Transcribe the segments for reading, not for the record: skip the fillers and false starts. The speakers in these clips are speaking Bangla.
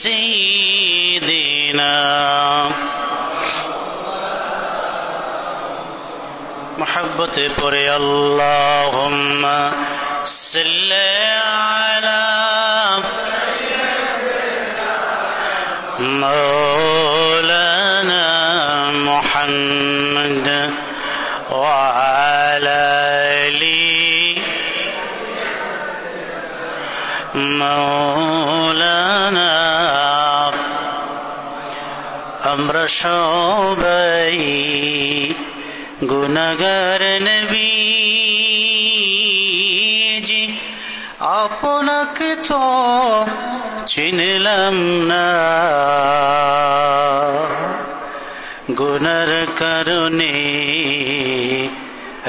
سيدنا محبت پر اللهم صل على مولانا محمد وعلى آل مولانا আমরা সবাই গুনাহগার নবীজি আপনাকে তো চিনলাম না গুনার কারণে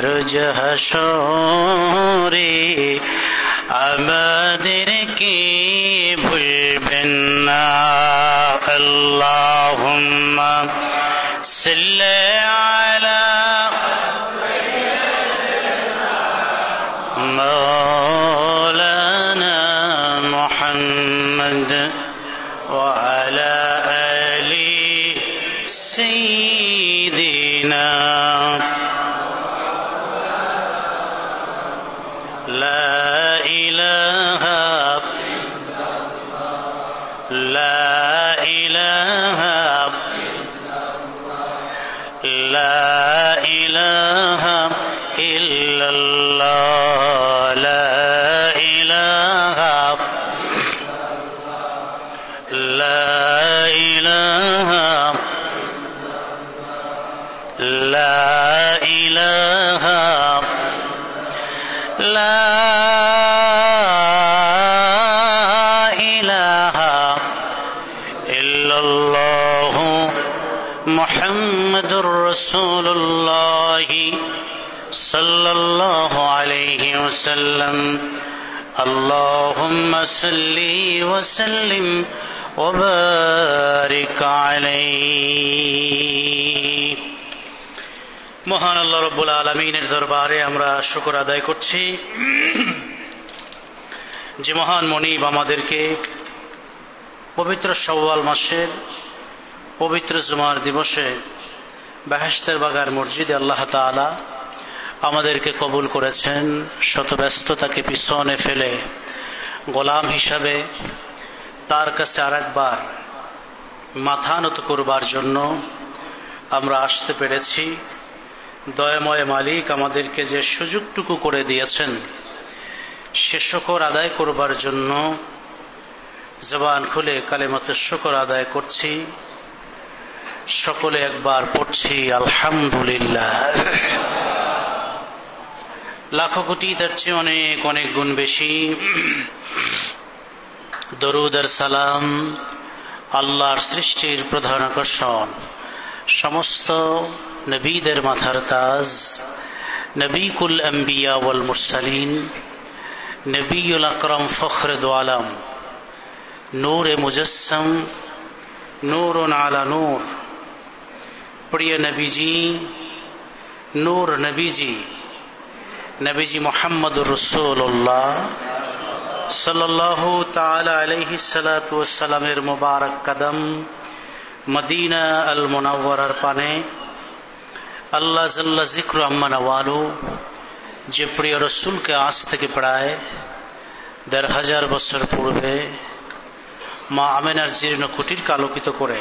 রোজ হাসরে আমাদেরকে ভুলবেন না আল্লাহুম্মা সাল্লি আলা مولانا محمد وعلى آل سيدنا لا إله لا إله لا إله إلا الله মুহাম্মাদুর রাসূলুল্লাহ সাল্লাল্লাহু আলাইহি ওয়াসাল্লাম আল্লাহুম্মা সাল্লি ওয়া সাল্লিম ওয়া বারিক আলাইহি। মহান আল্লাহ রাব্বুল আলামিনের দরবারে আমরা শুকর আদায় করছি যে মহান মনিব আমাদেরকে পবিত্র শাওয়াল মাসের পবিত্র জুমার দিবসে বেহেশতের বাগার মসজিদে আল্লাহ তাআলা আমাদেরকে কবুল করেছেন। শত ব্যস্ততাকে পিছনে ফেলে গোলাম হিসাবে তার কাছে আরেকবার মাথা নত করবার জন্য আমরা আসতে পেরেছি। দয়াময় মালিক আমাদেরকে যে সুযোগটুকু করে দিয়েছেন সে শুকর আদায় করবার জন্য জবান খুলে কালিমাতুশ শুকর আদায় করছি। সকলে একবার পড়ছি আলহামদুলিল্লাহ। লাখো কোটি তার চেয়ে অনেক অনেক গুণ বেশি দরুদ আর সালাম আল্লাহর সৃষ্টির প্রধান আকর্ষণ, সমস্ত নবীদের মাথার তাজ, নবীকুল আম্বিয়া ওয়াল মুরসালিন, নবীউল আকরাম ফখরে দো আলম, নূরে মুজস্সম, নূরুন আলা নূর, প্রিয় নবীজি, নূর নবীজি, নবীজি মুহাম্মদুর রাসূলুল্লাহ সাল্লাল্লাহু তাআলা আলাইহি সাল্লাতু ওয়াসসালামের মুবারক কদম মদিনা আল মুনাওয়ারার পানে আল্লাহ জাল্লা যিকরু আম্মা নওয়ালু যে প্রিয় রসুলকে আজ থেকে প্রায় ১৫০০ বছর পূর্বে মা আমেনার জীর্ণ কুটিরকে আলোকিত করে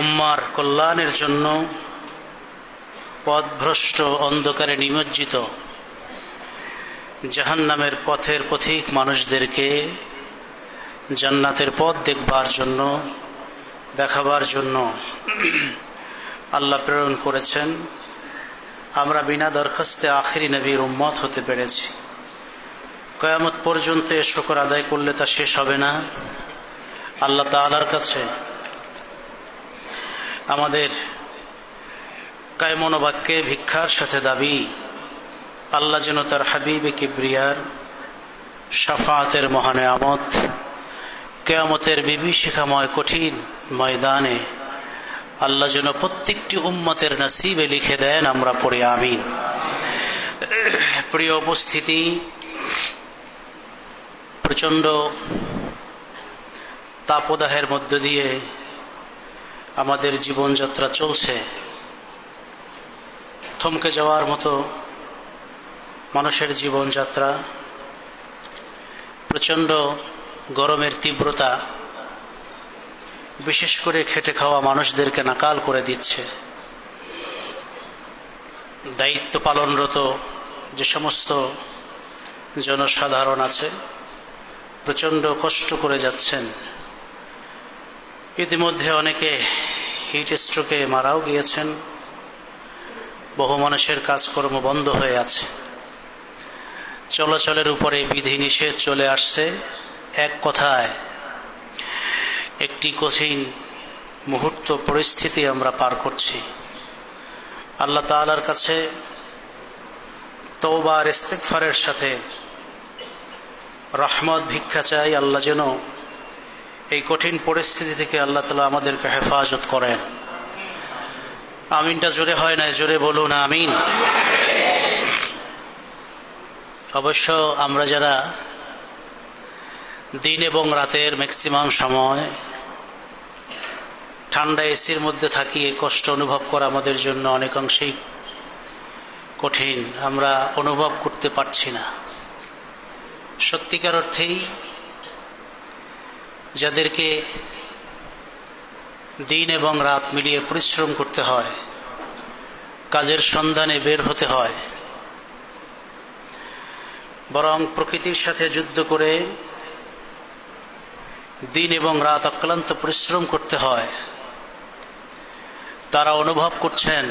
উম্মার কল্যাণের জন্য পথভ্রষ্ট অন্ধকারে নিমজ্জিত জাহান্নামের পথের পথিক মানুষদেরকে জান্নাতের পথ দেখবার জন্য, দেখাবার জন্য আল্লাহ প্রেরণ করেছেন। আমরা বিনা দরখাস্তে আখেরি নবীর উম্মত হতে পেরেছি। কিয়ামত পর্যন্ত এ শুকর আদায় করলে তা শেষ হবে না। আল্লাহ তাআলার কাছে আমাদের কায়মন বাক্যে ভিক্ষার সাথে দাবি, আল্লাহ যেন তার হাবিবে কিবরিয়ার শাফাআতের মহানেয়ামত কিয়ামতের বিভীষিকাময় কঠিন ময়দানে আল্লাহ যেন প্রত্যেকটি উম্মতের নসিবে লিখে দেন। আমরা পড়ি আমিন। প্রিয় উপস্থিতি, প্রচণ্ড তাপদাহের মধ্য দিয়ে আমাদের জীবনযাত্রা চলছে। থমকে যাওয়ার মতো মানুষের জীবনযাত্রা, প্রচণ্ড গরমের তীব্রতা বিশেষ করে খেটে খাওয়া মানুষদেরকে নাকাল করে দিচ্ছে। দায়িত্ব পালনরত যে সমস্ত জনসাধারণ আছে প্রচণ্ড কষ্ট করে যাচ্ছেন। ইতিমধ্যে অনেকে হিট স্ট্রোকে মারাও গিয়েছেন। বহু মানুষের কাজকর্ম বন্ধ হয়ে আছে। চলাচলের উপরে বিধিনিষেধ চলে আসছে। এক কথায় একটি কঠিন মুহূর্ত পরিস্থিতি আমরা পার করছি। আল্লাহ তাআলার কাছে তওবা আর ইস্তিগফারের সাথে রহমত ভিক্ষা চাই। আল্লাহ যেন এই কঠিন পরিস্থিতি থেকে আল্লাহ তাআলা আমাদেরকে হেফাজত করেন। আমিনটা জোরে হয় না, জোরে বলুন আমিন। অবশ্য আমরা যারা দিন এবং রাতের ম্যাক্সিমাম সময় ঠান্ডা এসির মধ্যে থাকি, এই কষ্ট অনুভব করা আমাদের জন্য অনেকাংশেই কঠিন। আমরা অনুভব করতে পারছি না। সত্যিকার অর্থেই যাদেরকে দিন এবং রাত মিলিয়ে পরিশ্রম করতে হয়, কাজের সন্ধানে বের হতে হয়, বরং প্রকৃতির সাথে যুদ্ধ করে দিন এবং রাত অক্লান্ত পরিশ্রম করতে হয়, তারা অনুভব করছেন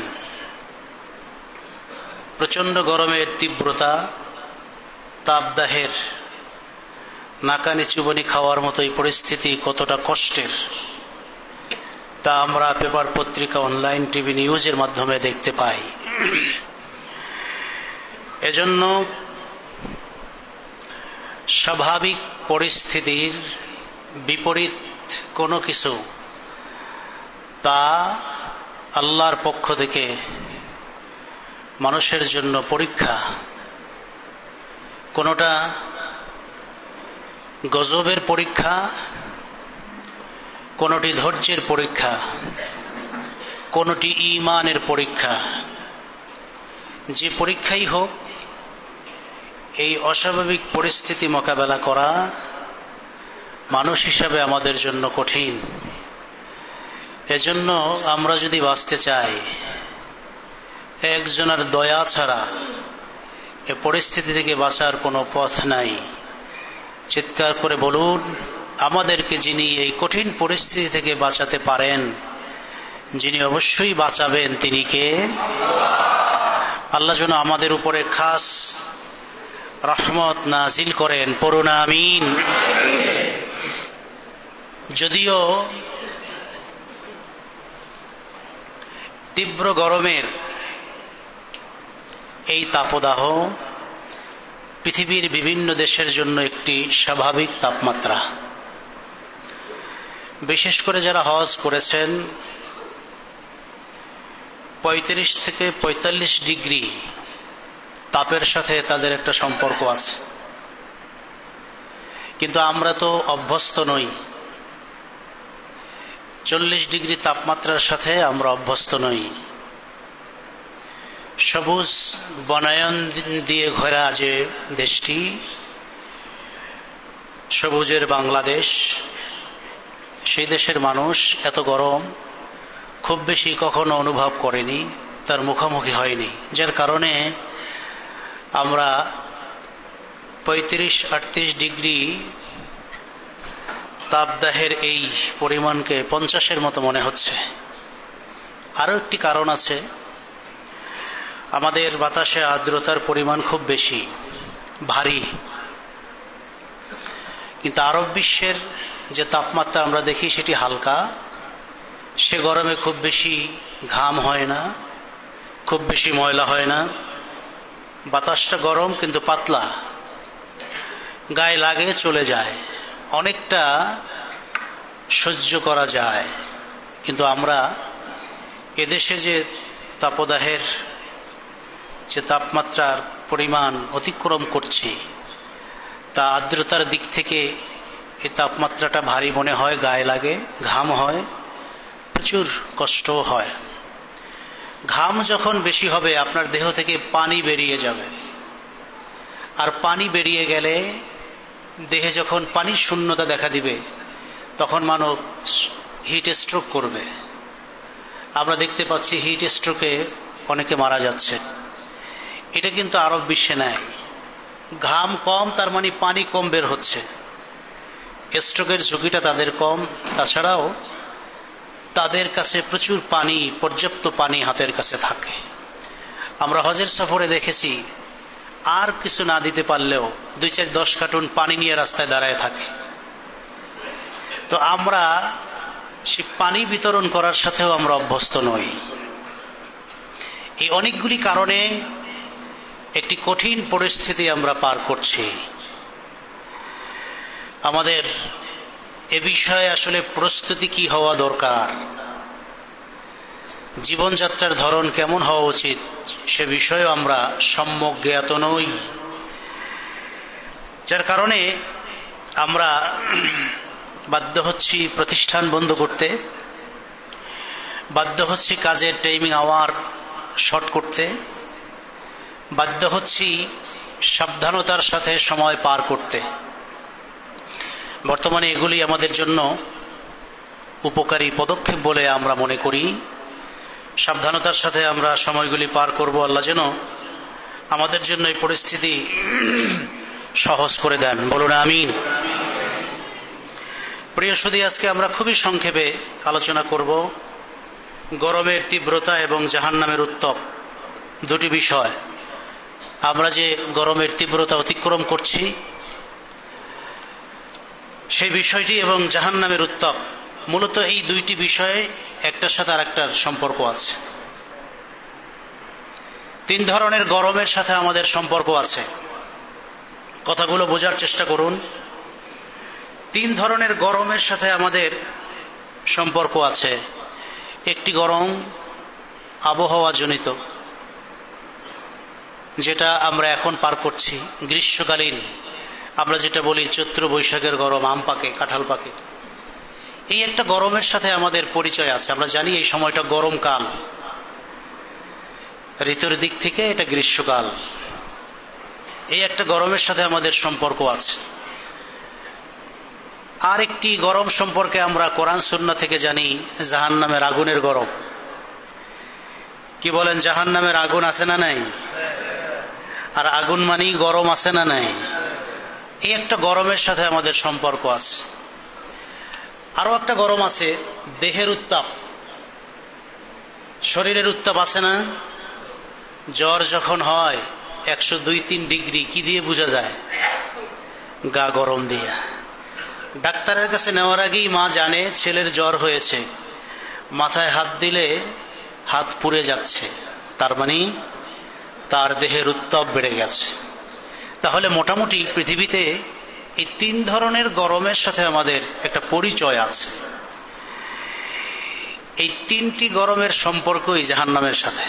প্রচণ্ড গরমের তীব্রতা, তাপদাহের নাকানি চুবানি খাওয়ার মতো এই পরিস্থিতি কতটা কষ্টের তা আমরা পেপার পত্রিকা, অনলাইন, টিভি নিউজের মাধ্যমে দেখতে পাই। এজন্য স্বাভাবিক পরিস্থিতির বিপরীত কোনো কিছু তা আল্লাহর পক্ষ থেকে মানুষের জন্য পরীক্ষা। কোনোটা গজবের পরীক্ষা, কোনোটি ধৈর্যের পরীক্ষা, কোনোটি ঈমানের পরীক্ষা। যে পরীক্ষাই হোক, এই অস্বাভাবিক পরিস্থিতি মোকাবেলা করা মানুষ হিসাবে আমাদের জন্য কঠিন। এজন্য আমরা যদি বাঁচতে চাই, একজনের দয়া ছাড়া এ পরিস্থিতি থেকে বাঁচার কোনো পথ নাই। চিৎকার করে বলুন, আমাদেরকে যিনি এই কঠিন পরিস্থিতি থেকে বাঁচাতে পারেন, যিনি অবশ্যই বাঁচাবেন, তিনি কে? আল্লাহ যেন আমাদের উপরে খাস রহমত নাজিল করেন। পড়ুন আমিন। যদিও তীব্র গরমের এই তাপদাহ পৃথিবীর বিভিন্ন দেশের জন্য একটি স্বাভাবিক তাপমাত্রা। বিশেষ করে যারা হজ করেছেন, 35 থেকে 45 ডিগ্রি তাপের সাথে তাদের একটা সম্পর্ক আছে। কিন্তু আমরা তো অভ্যস্ত নই। 40 ডিগ্রি তাপমাত্রার সাথে আমরা অভ্যস্ত নই। সবুজ বনায়ন দিয়ে ঘেরা যে দেশটি, সবুজের বাংলাদেশ, সেই দেশের মানুষ এত গরম খুব বেশি কখনো অনুভব করেনি, তার মুখোমুখি হয়নি। যার কারণে আমরা 35-38 ডিগ্রি তাপদাহের এই পরিমাণকে 50-এর মতো মনে হচ্ছে। আরও একটি কারণ আছে, আমাদের বাতাসে আর্দ্রতার পরিমাণ খুব বেশি, ভারী। কিন্তু আরব বিশ্বের যে তাপমাত্রা আমরা দেখি সেটি হালকা। সে গরমে খুব বেশি ঘাম হয় না, খুব বেশি ময়লা হয় না। বাতাসটা গরম কিন্তু পাতলা, গায়ে লাগে চলে যায়, অনেকটা সহ্য করা যায়। কিন্তু আমরা এদেশে যে তাপদাহের যে তাপমাত্রার পরিমাণ অতিক্রম করছি, তা আর্দ্রতার দিক থেকে এই তাপমাত্রাটা ভারী মনে হয়, গায়ে লাগে, ঘাম হয়, প্রচুর কষ্টও হয়। ঘাম যখন বেশি হবে আপনার দেহ থেকে পানি বেরিয়ে যাবে, আর পানি বেরিয়ে গেলে দেহে যখন পানির শূন্যতা দেখা দিবে তখন মানুষ হিট স্ট্রোক করবে। আমরা দেখতে পাচ্ছি হিট স্ট্রোকে অনেকে মারা যাচ্ছে। এটা কিন্তু আরব বিশ্বে নাই। ঘাম কম তার মানে পানি কম বের হচ্ছে, স্ট্রোকের ঝুঁকিটা তাদের কম। তাছাড়াও তাদের কাছে প্রচুর পানি, পর্যাপ্ত পানি হাতের কাছে থাকে। আমরা হজের সফরে দেখেছি আর কিছু না দিতে পারলেও 2-4-10 কার্টুন পানি নিয়ে রাস্তায় দাঁড়ায় থাকে। তো আমরা সে পানি বিতরণ করার সাথেও আমরা অভ্যস্ত নই। এই অনেকগুলি কারণে একটি কঠিন পরিস্থিতি আমরা পার করছি। আমাদের এ বিষয়ে আসলে প্রস্তুতি কি হওয়া দরকার, জীবনযাত্রার ধরন কেমন হওয়া উচিত, সে বিষয়ে আমরা সম্যক জ্ঞাত নই। যার কারণে আমরা বাধ্য হচ্ছি প্রতিষ্ঠান বন্ধ করতে, বাধ্য হচ্ছি কাজের টাইমিং আওয়ার শর্ট করতে, বাধ্য হচ্ছি সাবধানতার সাথে সময় পার করতে। বর্তমানে এগুলি আমাদের জন্য উপকারী পদক্ষেপ বলে আমরা মনে করি। সাবধানতার সাথে আমরা সময়গুলি পার করব। আল্লাহ যেন আমাদের জন্য এই পরিস্থিতি সহজ করে দেন, বলুন আমিন। প্রিয় সুধী, আজকে আমরা খুবই সংক্ষেপে আলোচনা করব গরমের তীব্রতা এবং জাহান্নামের উত্তাপ, দুটি বিষয়। আমরা যে গরমের তীব্রতা অতিক্রম করছি সেই বিষয়টি এবং জাহান্নামের উত্তাপ, মূলত এই দুইটি বিষয়ে একটার সাথে আরেকটার সম্পর্ক আছে। 3 ধরনের গরমের সাথে আমাদের সম্পর্ক আছে। কথাগুলো বোঝার চেষ্টা করুন। 3 ধরনের গরমের সাথে আমাদের সম্পর্ক আছে। একটি গরম আবহাওয়া জনিত, যেটা আমরা এখন পার করছি, গ্রীষ্মকালীন। আমরা যেটা বলি চৈত্র বৈশাখের গরম, আম পাকে, কাঁঠাল পাকে, এই একটা গরমের সাথে আমাদের পরিচয় আছে। আমরা জানি এই সময়টা গরমকাল, ঋতুর দিক থেকে এটা গ্রীষ্মকাল। এই একটা গরমের সাথে আমাদের সম্পর্ক আছে। আর একটি গরম সম্পর্কে আমরা কোরআন সুন্নাহ থেকে জানি, জাহান্নামের আগুনের গরম। কি বলেন, জাহান্নামের আগুন আছে না নাই? আর আগুন মানেই গরম, আছে না নাই? এই একটা গরমের সাথে আমাদের সম্পর্ক আছে। আরো একটা গরম আছে, দেহের উত্তাপ, শরীরের উত্তাপ আছে না? জ্বর যখন হয় 102-3 ডিগ্রি, কি দিয়ে বোঝা যায়? গা গরম দিয়ে। ডাক্তারের কাছে নেওয়ার আগেই মা জানে ছেলের জ্বর হয়েছে, মাথায় হাত দিলে হাত পুড়ে যাচ্ছে, তার মানে তার দেহের উত্তাপ বেড়ে গেছে। তাহলে মোটামুটি পৃথিবীতে এই 3 ধরনের গরমের সাথে আমাদের একটা পরিচয় আছে। এই 3টি গরমের সম্পর্কই জাহান্নামের সাথে।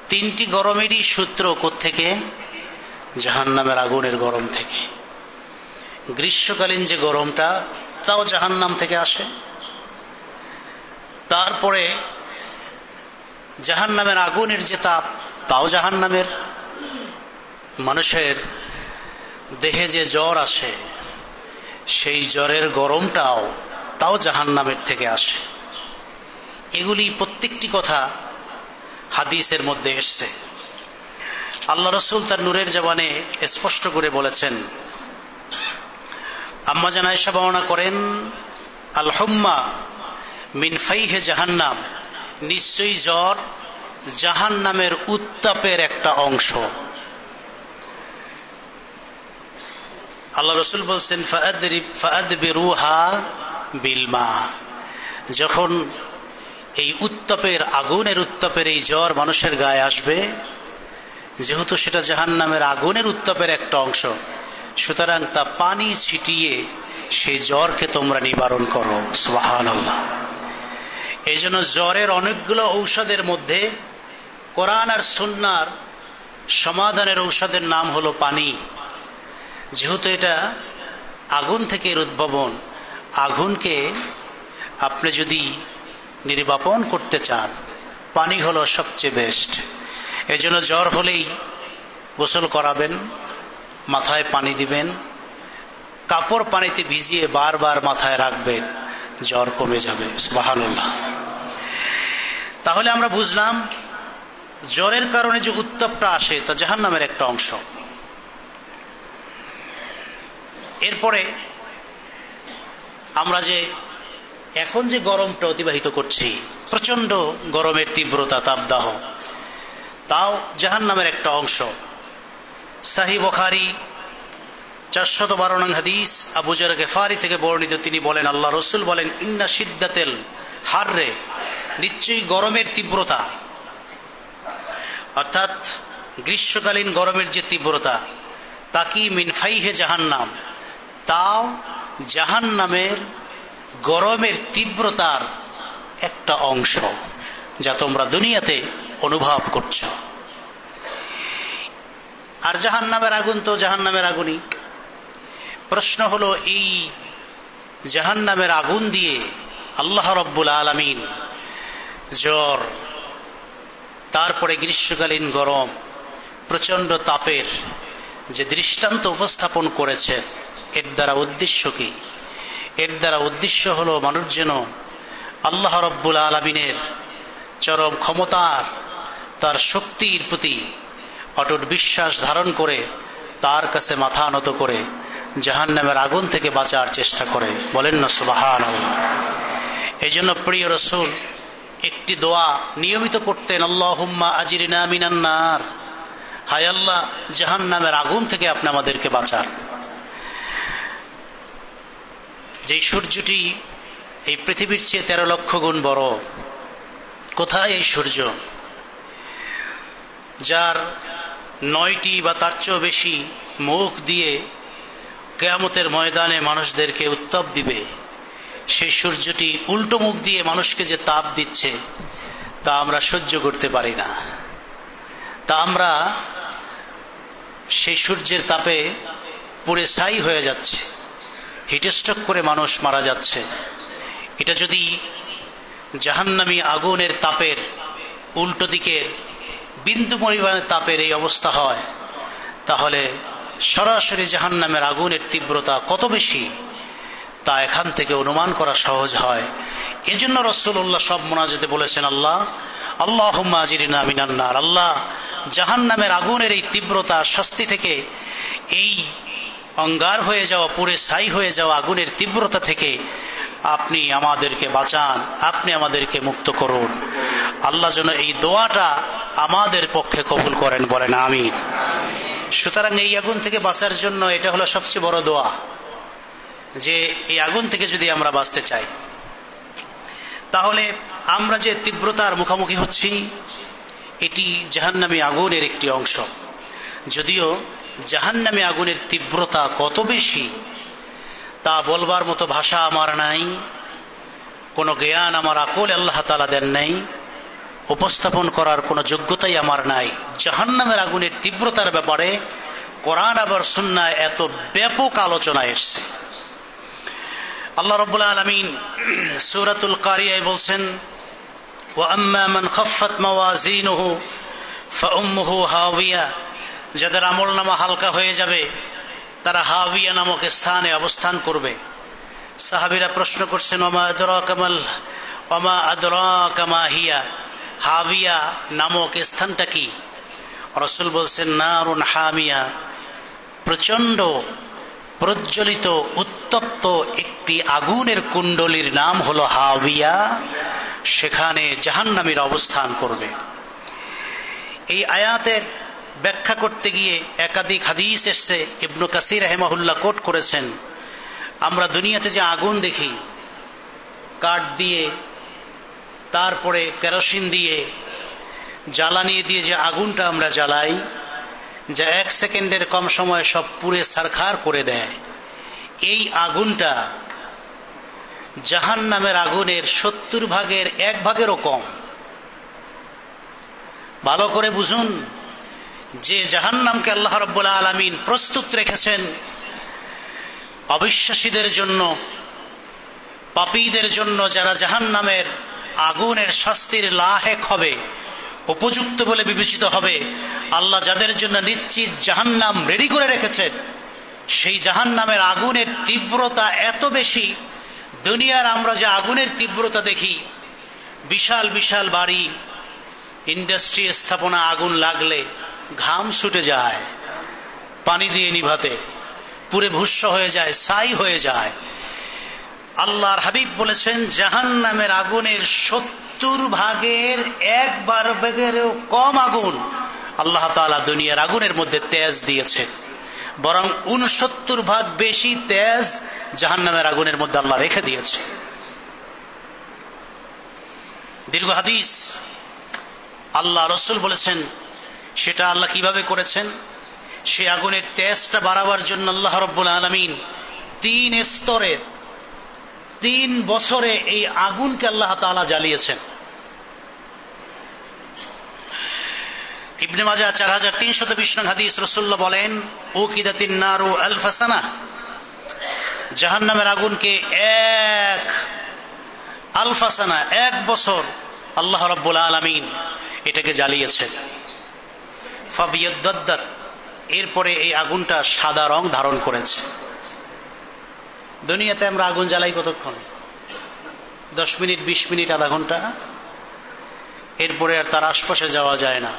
3টি গরমেরই সূত্র কোত্থেকে? জাহান্নামের আগুনের গরম থেকে। গ্রীষ্মকালীন যে গরমটা, তাও জাহান্নাম থেকে আসে। তারপরে জাহান্নামের আগুনের যে তাপ, তাও জাহান্নামের। মানুষের দেহে যে জ্বর আসে, সেই জ্বরের গরমটাও তাও জাহান্নামের থেকে আসে। এগুলি প্রত্যেকটি কথা হাদিসের মধ্যে এসছে। আল্লাহ রসুল তার নূরের জবানে স্পষ্ট করে বলেছেন। আম্মা জান আয়েশা বর্ণনা করেন, আল হুম্মা মিন ফাইহে জাহান্নাম, নিশ্চয়ই জ্বর জাহান্নামের উত্তাপের একটা অংশ। আল্লাহ রসুল বলছেন, ফাআদবিরুহা বিলমা, যখন এই উত্তাপের, আগুনের উত্তাপের এই জ্বর মানুষের গায়ে আসবে, যেহেতু সেটা জাহান্নামের আগুনের উত্তাপের একটা অংশ, সুতরাং তা পানি ছিটিয়ে সেই জ্বরকে তোমরা নিবারণ করো। সুবহানাল্লাহ। এই জন্য জ্বরের অনেকগুলো ঔষধের মধ্যে কোরআন আর সুন্নাহর সমাধানের ঔষধের নাম হলো পানি। যেহেতু এটা আগুন থেকে এর উদ্ভাবন, আগুনকে আপনি যদি নির্বাপন করতে চান, পানি হলো সবচেয়ে বেস্ট। এজন্য জ্বর হলেই গোসল করাবেন, মাথায় পানি দিবেন, কাপড় পানিতে ভিজিয়ে বারবার মাথায় রাখবেন, জ্বর কমে যাবে। সুবহানাল্লাহ। তাহলে আমরা বুঝলাম জ্বরের কারণে যে উত্তাপটা আসে তা জাহান্নামের একটা অংশ। এরপরে আমরা যে এখন যে গরমটা অতিবাহিত করছি, প্রচন্ড গরমের তীব্রতা, তাপদাহ, তাও জাহান্নামের একটা অংশ। সহিহ বুখারী 412 নং হাদিস, আবু যর গিফারি থেকে বর্ণিত। তিনি বলেন, আল্লাহ রসুল বলেন, ইন্না শিদ্দাতেল হাররে, নিশ্চয়ই গরমের তীব্রতা, অর্থাৎ গ্রীষ্মকালীন গরমের যে তীব্রতা, তাকি মিন ফাইহে জাহান্নাম, তাও জাহান্নামের গরমের তীব্রতার একটা অংশ, যা তোমরা দুনিয়াতে অনুভব করছো। আর জাহান্নামের আগুন তো জাহান্নামের আগুনই। প্রশ্ন হলো, এই জাহান্নামের আগুন দিয়ে আল্লাহ রাব্বুল আলামিন জ্বর, তারপরে গ্রীষ্মকালীন গরম, প্রচন্ড তাপের যে দৃষ্টান্ত উপস্থাপন করেছে, এর দ্বারা উদ্দেশ্য কি? এর দ্বারা উদ্দেশ্য হলো মানুষ যেন আল্লাহ রাব্বুল আলামিনের চরম ক্ষমতার, তার শক্তির প্রতি অটুট বিশ্বাস ধারণ করে তার কাছে মাথা নত করে জাহান্নামের আগুন থেকে বাঁচার চেষ্টা করে। বলেন না সুবহানাল্লাহ। এই জন্য প্রিয় রাসূল একটি দোয়া নিয়মিত করতেন, আল্লাহুম্মা আজিরনা মিনান নার, হায় আল্লাহ জাহান্নামের আগুন থেকে আপনি আমাদেরকে বাঁচান। যেই সূর্যটি এই পৃথিবীর চেয়ে 13 লক্ষ গুণ বড়, কোথায় এই সূর্য, যার 9টি বা তার চেয়েও বেশি মুখ দিয়ে কিয়ামতের ময়দানে মানুষদেরকে উত্তাপ দিবে, সেই সূর্যটি উল্টো মুখ দিয়ে মানুষকে যে তাপ দিচ্ছে, তা আমরা সহ্য করতে পারি না। তা আমরা সেই সূর্যের তাপে পুড়ে ছাই হয়ে যাচ্ছে, হিটস্ট্রোক করে মানুষ মারা যাচ্ছে। এটা যদি জাহান্নামী আগুনের তাপের উল্টো দিকের বিন্দু পরিমাণের তাপের এই অবস্থা হয়, তাহলে সরাসরি জাহান্নামের আগুনের তীব্রতা কত বেশি তা এখান থেকে অনুমান করা সহজ হয়। এজন্য রাসূলুল্লাহ সব মুনাজাতে বলেছেন, আল্লাহুম্মা আজিরনা মিনান নার, আল্লাহ জাহান্নামের আগুনের এই তীব্রতা, শাস্তি থেকে, এই অঙ্গার হয়ে যাওয়া, পুড়ে ছাই হয়ে যাওয়া আগুনের তীব্রতা থেকে আপনি আমাদেরকে বাঁচান, আপনি আমাদেরকে মুক্ত করুন। আল্লাহ যেন এই দোয়াটা আমাদের পক্ষে কবুল করেন, বলেন আমিন। সুতরাং এই আগুন থেকে বাঁচার জন্য এটা হলো সবচেয়ে বড় দোয়া, যে এই আগুন থেকে যদি আমরা বাঁচতে চাই, তাহলে আমরা যে তীব্রতার মুখোমুখি হচ্ছি, এটি জাহান্নামী আগুনের একটি অংশ। যদিও জাহান্নামী আগুনের তীব্রতা কত বেশি তা বলবার মতো ভাষা আমার নাই, কোনো জ্ঞান আমার আকল আল্লাহ তাআলা দেন নাই, উপস্থাপন করার কোনো যোগ্যতাই আমার নাই। জাহান্নামের আগুনের তীব্রতার ব্যাপারে কোরআন আবার সুন্নায় এত ব্যাপক আলোচনা এসেছে। আল্লাহ রাব্বুল আলামিন সূরাতুল কারিয়ায় বলছেন, ওয়া আম্মা মান খাফফাত মাওয়াজিনুহু ফাউম্মুহু হাওয়িয়া, যাদের আমলনামা হালকা হয়ে যাবে তারা হাওয়িয়া নামক স্থানে অবস্থান করবে। সাহাবীরা প্রশ্ন করছেন, ওমা আদরাকা মা হিয়া, হাওয়িয়া নামক স্থানটা কি? রাসূল বলছেন, নারুন হামিয়া, প্রচন্ড প্রজ্বলিত উত্তপ্ত একটি আগুনের কুণ্ডলীর নাম হলো হাওয়িয়া, সেখানে জাহান্নামীরা অবস্থান করবে। এই আয়াতের ব্যাখ্যা করতে গিয়ে একাধিক হাদিস এসছে, ইবনে কাসির রাহিমাহুল্লাহ কোট করেছেন, আমরা দুনিয়াতে যে আগুন দেখি, কাঠ দিয়ে, তারপরে কেরোসিন দিয়ে, জ্বালানি দিয়ে যে আগুনটা আমরা জ্বালাই, যা 1 সেকেন্ডের কম সময়ে সব পুড়ে ছারখার করে দেয়, এই আগুনটা জাহান্নামের আগুনের 70 ভাগের 1 ভাগেরও কম। ভালো করে বুঝুন, যে জাহান্নামকে আল্লাহ রাব্বুল আলামিন প্রস্তুত রেখেছেন অবিশ্বাসীদের জন্য, পাপীদের জন্য, যারা জাহান্নামের আগুনের শাস্তির লাহেক হবে, উপযুক্ত বলে বিবেচিত হবে, আল্লাহ যাদের জন্য নিশ্চিত জাহান্নাম রেডি করে রেখেছেন, সেই জাহান্নামের আগুনের তীব্রতা এত বেশি, দুনিয়ার আমরা যে আগুনের তীব্রতা দেখি, বিশাল বিশাল বাড়ি, ইন্ডাস্ট্রি স্থাপনা আগুন লাগলে ঘাম ছুটে যায়, পানি দিয়ে নিভাতে পুরে ভুস্য হয়ে যায়, ছাই হয়ে যায়। আল্লাহর হাবিব বলেছেন জাহান্নামের আগুনের 70 ভাগের 1 ভাগেরও কম আগুন আল্লাহ তাআলা দুনিয়ার আগুনের মধ্যে তেজ দিয়েছেন, বরং 69 ভাগ বেশি তেজ জাহান্নামের আগুনের মধ্যে আল্লাহ রেখে দিয়েছে। দীর্ঘ হাদিস, আল্লাহ রসুল বলেছেন সেটা আল্লাহ কিভাবে করেছেন। সে আগুনের তেজটা বাড়াবার জন্য আল্লাহ রাব্বুল আলামিন 3 স্তরে 3 বছরে এই আগুনকে আল্লাহ তাআলা জ্বালিয়েছেন। ইবনে মাজাহ 4320 নং হাদিস, রাসূলুল্লাহ বলেন উকিদাতিন নারু আলফা সানা, জাহান্নামের আগুনকে 1 বছর আল্লাহ রাব্বুল আলামিন এটাকে জ্বালিয়েছেন। ফাবিয়াদ্দাত, এরপরে এই আগুনটা সাদা রং ধারণ করেছে। দুনিয়াতে আমরা আগুন জ্বালাই কতক্ষণ? 10 মিনিট, 20 মিনিট, আধা ঘন্টা, এরপরে আর তার আশপাশে যাওয়া যায় না।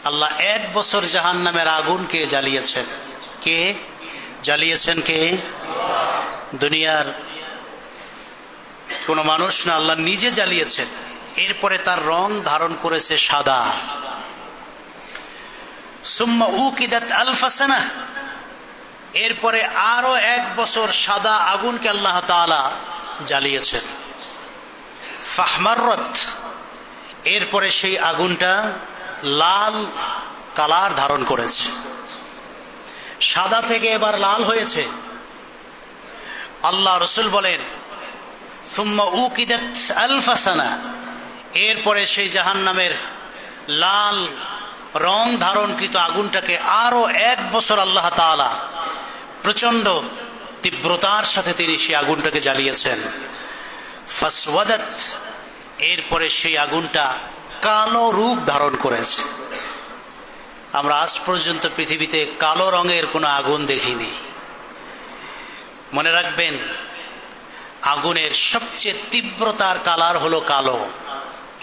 আল্লাহ 1 বছর জাহান্নামের আগুনকে জ্বালিয়েছেন। কে জ্বালিয়েছেন? কে? দুনিয়ার কোন মানুষ না, আল্লাহ নিজে জ্বালিয়েছেন। এরপরে তার রং ধারণ করেছে সাদা। সুম্মা উকিদাত আলফা সানা, এরপরে আরো 1 বছর সাদা আগুনকে আল্লাহ তাআলা জ্বালিয়েছেন। ফাহমাররাত, এরপরে সেই আগুনটা লাল কালার ধারণ করেছে, সাদা থেকে এবার লাল হয়েছে। আল্লাহ রসুল বলেন সুম্মা উকিদাত আলফা সানা, এরপরে সেই জাহান্নামের লাল রং ধারণকৃত আগুনটাকে আরো 1 বছর আল্লাহ তাআলা প্রচন্ড তীব্রতার সাথে তিনি সেই আগুনটাকে জ্বালিয়েছেন। ফাসওয়াদাত, এরপরে সেই আগুনটা কালো রূপ ধারণ করেছে। আমরা আজ পর্যন্ত পৃথিবীতে কালো রঙের কোনো আগুন দেখিনি। মনে রাখবেন, আগুনের সবচেয়ে তীব্রতার কালার হলো কালো।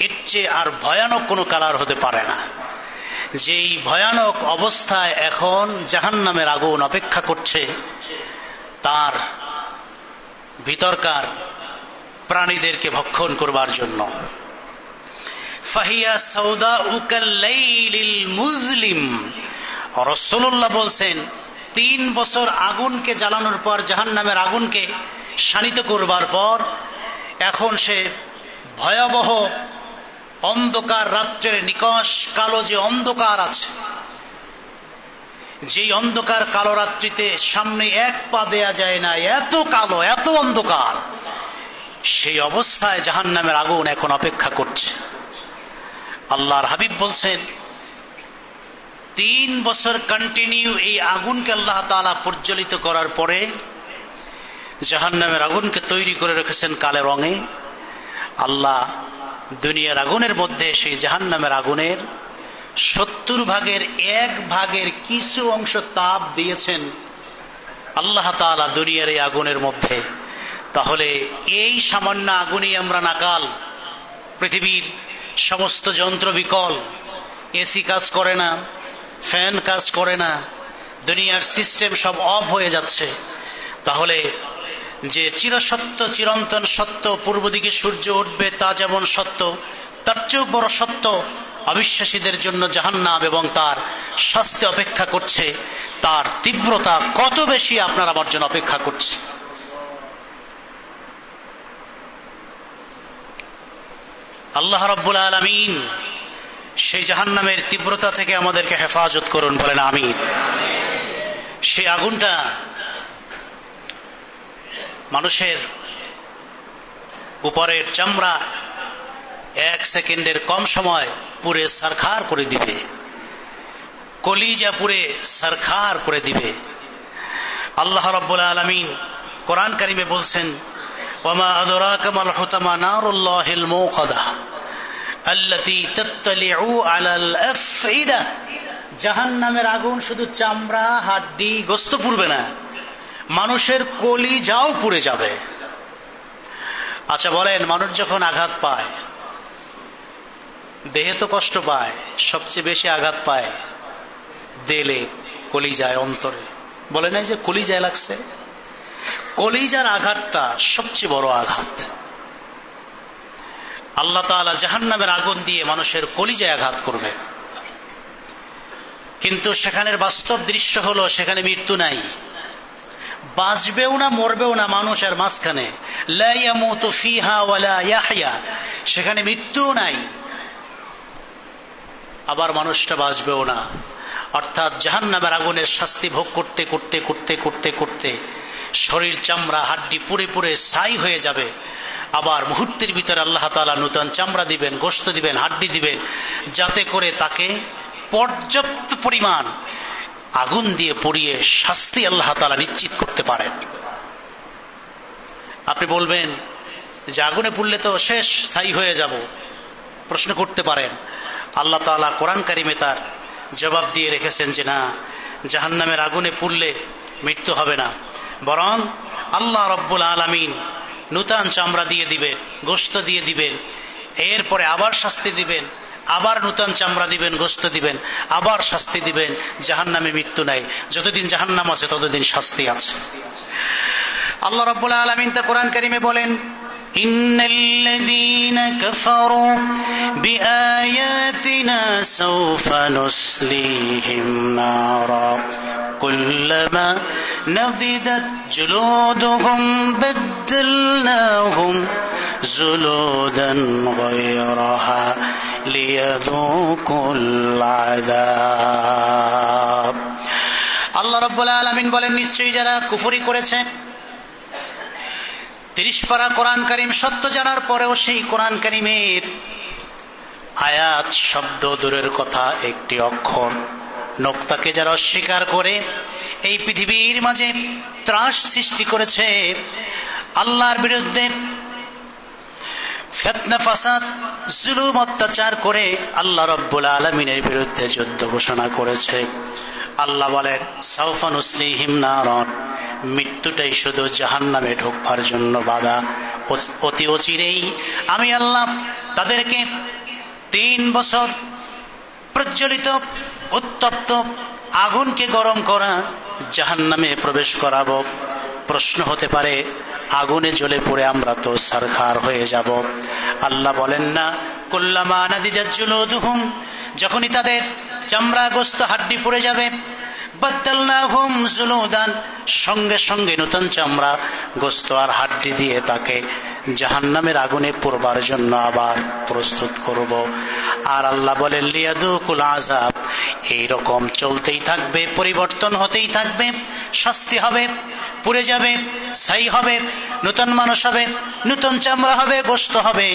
এর চেয়ে আর ভয়ানক কোনো কালার হতে পারে না। যেই ভয়ানক অবস্থায় এখন জাহান্নামের আগুন অপেক্ষা করছে তার ভিতরকার প্রাণীদেরকে ভক্ষণ করবার জন্য। ফাহিয়া সাউদাউ কাল্লাইলিল মুজলিম, রাসূলুল্লাহ বলছেন 3 বছর আগুনকে জ্বালানোর পর, জাহান্নামের আগুনকে শানিত করবার পর, এখন সে ভয়াবহ অন্ধকার রাত্রের নিকষ কালো যে অন্ধকার আছে, যেই অন্ধকার কালো রাত্রিতে সামনে 1 পা দেয়া যায় না, এত কালো, এত অন্ধকার, সেই অবস্থায় জাহান্নামের আগুন এখন অপেক্ষা করছে। আল্লাহর হাবিব বলছেন 3 বছর কন্টিনিউ এই আগুনকে আল্লাহ তাআলা প্রজ্বলিত করার পরে জাহান্নামের আগুনকে তৈরি করে রেখেছেন কালো রঙে। আল্লাহ দুনিয়ার আগুনের মধ্যে সেই জাহান্নামের আগুনের 70 ভাগের 1 ভাগের কিছু অংশ তাপ দিয়েছেন আল্লাহ তাআলা দুনিয়ার এই আগুনের মধ্যে। তাহলে এই সামান্য আগুনই আমরা নাকাল। পৃথিবীর সমস্ত যন্ত্র বিকল, এসি কাজ করে না, ফ্যান কাজ করে না, দুনিয়ার সিস্টেম সব অফ হয়ে যাচ্ছে। তাহলে যে চিরসত্য, চিরন্তন সত্য, পূর্ব দিকে সূর্য উঠবে তা যেমন সত্য, তার চেয়েও বড় সত্য অবিশ্বাসীদের জন্য জাহান্নাম এবং তার শাস্তি অপেক্ষা করছে। তার তীব্রতা কত বেশি আপনার আমার জন্য অপেক্ষা করছে। আল্লাহ রাব্বুল আলামিন সেই জাহান্নামের তীব্রতা থেকে আমাদেরকে হেফাজত করুন, বলেন আমিন। সেই আগুনটা মানুষের উপরের চামড়া 1 সেকেন্ডের কম সময় পুরে সারখার করে দিবে। কলিজা পুরে সরখার করে দিবে। আল্লাহ রাব্বুল আলামিন কোরআন কারিমে বলছেন, ওয়ামা আদরাকা মাল হুতামা নারুল্লাহিল মুকাদা আল্লাতী তাত্তালিউ আলাল আফইদা। জাহান্নামের আগুন শুধু চামড়া, হাড্ডি, গোশত পুড়বে না, মানুষের কলিজাও পুড়ে যাবে। আচ্ছা বলেন, মানুষ যখন আঘাত পায়, দেহে তো কষ্ট পায়, সবচেয়ে বেশি আঘাত পায় দেলে, কলিজায়, অন্তরে। বলে নাই যে কলিজায় লাগছে? কলিজার আঘাতটা সবচেয়ে বড় আঘাত। আল্লাহ তাআলা জাহান্নামের আগুন দিয়ে মানুষের কলিজায় আঘাত করবে, কিন্তু সেখানের বাস্তব দৃশ্য হলো সেখানে মৃত্যু নাই, বাঁচবেও না মরবেও না, মানুষের মাঝখানে লা ইয়ামুতু ফিহা ওয়ালা ইয়াহইয়া, সেখানে মৃত্যুও নাই, আবার মানুষটা বাঁচবেও না। অর্থাৎ জাহান্নামের আগুনের শাস্তি ভোগ করতে করতে করতে করতে করতে শরীর, চামড়া, হাড্ডি পুড়ে পুড়ে ছাই হয়ে যাবে। আবার মুহূর্তের ভিতরে আল্লাহ তাআলা নূতন চামড়া দিবেন, গোশত দিবেন, হাড্ডি দিবেন, যাতে করে তাকে পর্যাপ্ত পরিমাণ আগুন দিয়ে পুড়িয়ে শাস্তি আল্লাহ তাআলা নিশ্চিত করতে পারেন। আপনি বলবেন যে আগুনে পুড়লে তো শেষ, ছাই হয়ে যাব, প্রশ্ন করতে পারেন। আল্লাহ তাআলা কোরআন কারিমে তার জবাব দিয়ে রেখেছেন যে না, জাহান্নামের আগুনে পুড়লে মৃত্যু হবে না, বরং আল্লাহ রাব্বুল আলামিন নূতন চামড়া দিয়ে দিবেন, গোশত দিয়ে দিবেন, এরপরে আবার শাস্তি দিবেন, আবার নূতন চামড়া দিবেন, গোশত দিবেন, আবার শাস্তি দিবেন। জাহান্নামে মৃত্যু নাই, যতদিন জাহান্নাম আছে ততদিন শাস্তি আছে। আল্লাহ রাব্বুল আলামিন তা কোরআন কারিমে বলেন, ইন্নাল্লাযীনা কাফারু বিআয়াতিনা সাওফা নুসলিহিম নারা কুল্লামা নাদিদাত জুলুদুহুম বাদদালনাহুম জুলুদান গায়রাহা লিয়াযুকুল আযাব। আল্লাহ রাব্বুল আলামিন বলেন, নিশ্চয়ই যারা কুফরি করেছে, 30 পারা কোরআন কারিম সত্য জানার পরেও সেই কোরআন কারিমের আয়াত, শব্দ দূরের কথা, একটি অক্ষর, নোক্তাকে যারা অস্বীকার করে এই পৃথিবীর মাঝে ত্রাস সৃষ্টি করেছে, আল্লাহর বিরুদ্ধে ফিতনা, ফাসাদ, জুলুম, অত্যাচার করে আল্লাহ রাব্বুল আলামিনের বিরুদ্ধে যুদ্ধ ঘোষণা করেছে। আল্লাহ বলেন, সাওফা নুসলিহিম নারান, মৃত্যুটাই শুধু জাহান্নামে ঢোকবার জন্য বাধা। অতি অচিরেই আমি আল্লাহ তাদেরকে 3 বছর প্রজ্বলিত উত্তপ্ত আগুনকে গরম করা জাহান্নামে প্রবেশ করাবো। প্রশ্ন হতে পারে, আগুনে জ্বলে পড়ে আমরা তো সারখার হয়ে যাব। আল্লাহ বলেন না, কুল্লামা নাদিদাত জুলুদুহুম, যখনই তাদের চামড়া, গোশত, হাড্ডি পুড়ে যাবে, বাদদালনাহুম জুলুদান, সঙ্গে সঙ্গে নতুন চামড়া, গোশত আর হাড্ডি দিয়ে তাকে জাহান্নামের আগুনে পোড়বার জন্য আবার প্রস্তুত করব। আর আল্লাহ বলেন, লিয়াযুকুল আযাব, এইরকম চলতেই থাকবে, পরিবর্তন হতেই থাকবে, শাস্তি হবে, পুড়ে যাবে, ছাই হবে, নতুন মানুষ হবে, নতুন চামড়া হবে, গোশত হবে,